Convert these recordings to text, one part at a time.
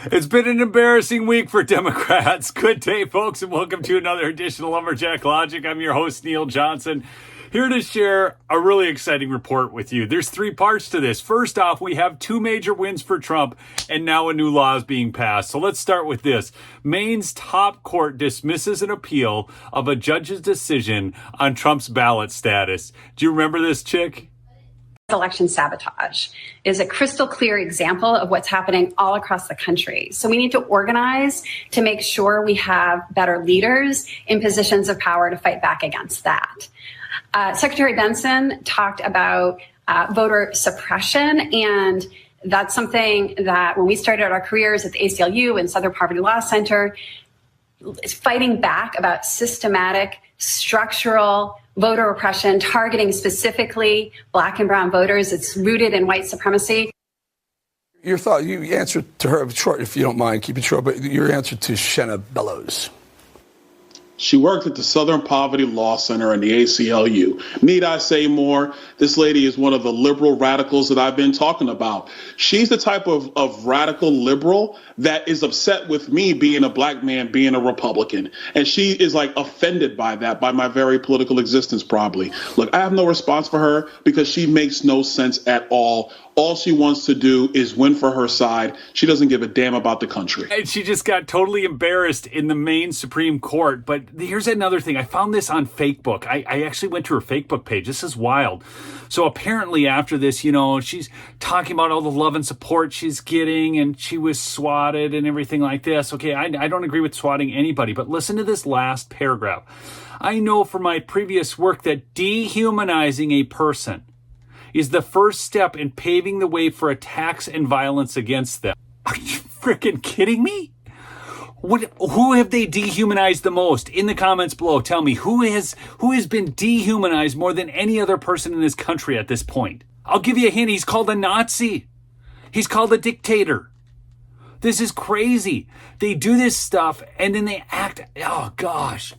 It's been an embarrassing week for Democrats. Good day, folks, and welcome to another edition of Lumberjack Logic. I'm your host, Neil Johnson, here to share a really exciting report with you. There's three parts to this. First off, we have two major wins for Trump, and now a new law is being passed. So let's start with this. Maine's top court dismisses an appeal of a judge's decision on Trump's ballot status. Do you remember this, Chick? Election sabotage is a crystal clear example of what's happening all across the country. So we need to organize to make sure we have better leaders in positions of power to fight back against that. Secretary Benson talked about voter suppression, and that's something that when we started our careers at the ACLU and Southern Poverty Law Center, is fighting back about systematic, structural voter oppression, targeting specifically Black and brown voters. It's rooted in white supremacy. Your thought, you answered to her, short, if you don't mind, keep it short, but your answer to Shenna Bellows. She worked at the Southern Poverty Law Center and the ACLU. Need I say more? This lady is one of the liberal radicals that I've been talking about. She's the type of radical liberal that is upset with me being a black man, being a Republican. And she is like offended by that, by my very political existence, probably. Look, I have no response for her because she makes no sense at all. All she wants to do is win for her side. She doesn't give a damn about the country. And she just got totally embarrassed in the Maine Supreme Court. But here's another thing. I found this on Facebook. I actually went to her Facebook page. This is wild. So apparently after this, she's talking about all the love and support she's getting, and she was swatted and everything like this. Okay, I don't agree with swatting anybody, but listen to this last paragraph. I know from my previous work that dehumanizing a person is the first step in paving the way for attacks and violence against them. Are you freaking kidding me? Who have they dehumanized the most? In the comments below, tell me who has been dehumanized more than any other person in this country at this point. I'll give you a hint. He's called a Nazi. He's called a dictator. This is crazy. They do this stuff and then they act. Oh gosh,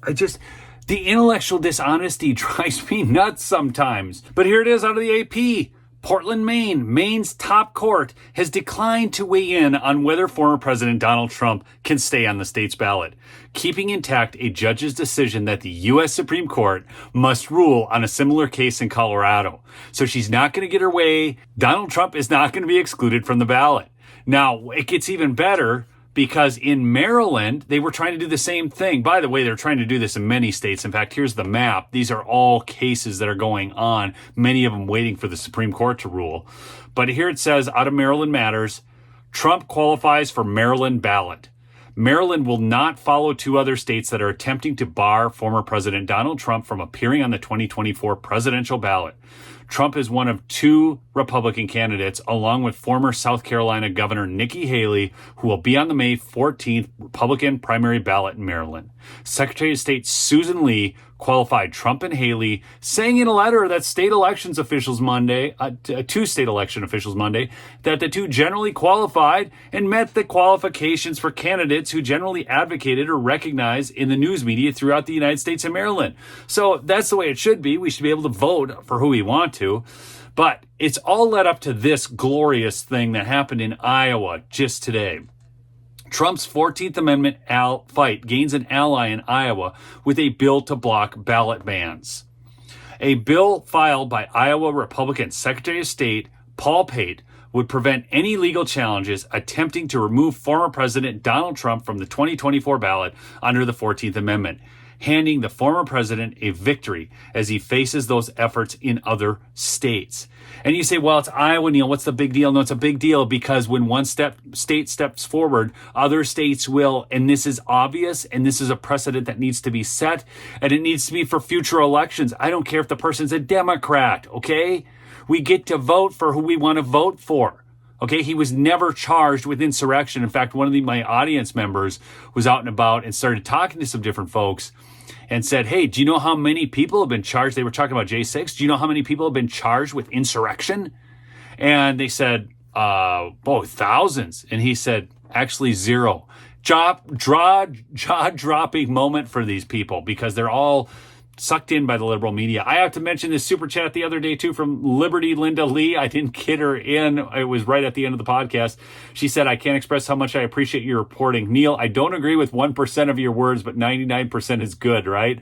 the intellectual dishonesty drives me nuts sometimes. But here it is out of the AP. Portland, Maine. Maine's top court has declined to weigh in on whether former President Donald Trump can stay on the state's ballot, keeping intact a judge's decision that the U.S. Supreme Court must rule on a similar case in Colorado. So she's not going to get her way. Donald Trump is not going to be excluded from the ballot. Now, it gets even better because in Maryland, they were trying to do the same thing. By the way, they're trying to do this in many states. In fact, here's the map. These are all cases that are going on, many of them waiting for the Supreme Court to rule. But here it says, out of Maryland matters, Trump qualifies for Maryland ballot. Maryland will not follow two other states that are attempting to bar former President Donald Trump from appearing on the 2024 presidential ballot. Trump is one of two Republican candidates, along with former South Carolina Governor Nikki Haley, who will be on the May 14th Republican primary ballot in Maryland. Secretary of State Susan Lee qualified Trump and Haley, saying in a letter that two state election officials Monday, that the two generally qualified and met the qualifications for candidates who generally advocated or recognized in the news media throughout the United States and Maryland. So that's the way it should be. We should be able to vote for who we want to. But it's all led up to this glorious thing that happened in Iowa just today. Trump's 14th Amendment fight gains an ally in Iowa with a bill to block ballot bans. A bill filed by Iowa Republican Secretary of State Paul Pate would prevent any legal challenges attempting to remove former President Donald Trump from the 2024 ballot under the 14th Amendment, handing the former president a victory as he faces those efforts in other states. And you say, well, it's Iowa, Neil. What's the big deal? No, it's a big deal because when one state steps forward, other states will. And this is obvious. And this is a precedent that needs to be set. And it needs to be for future elections. I don't care if the person's a Democrat, okay? We get to vote for who we want to vote for. Okay, he was never charged with insurrection. In fact, one of my audience members was out and about and started talking to some different folks and said, hey, do you know how many people have been charged? They were talking about J6. Do you know how many people have been charged with insurrection? And they said, thousands. And he said, actually jaw-dropping moment for these people because they're all sucked in by the liberal media. I have to mention this super chat the other day too from Liberty Linda Lee. I didn't get her in. It was right at the end of the podcast. She said, I can't express how much I appreciate your reporting. Neil, I don't agree with 1% of your words, but 99% is good, right?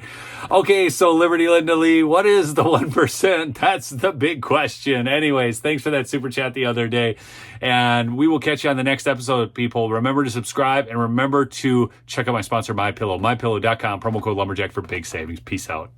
Okay, so Liberty Linda Lee, what is the 1%? That's the big question. Anyways, thanks for that super chat the other day. And we will catch you on the next episode, people. Remember to subscribe and remember to check out my sponsor, MyPillow, mypillow.com, promo code Lumberjack for big savings. Peace out.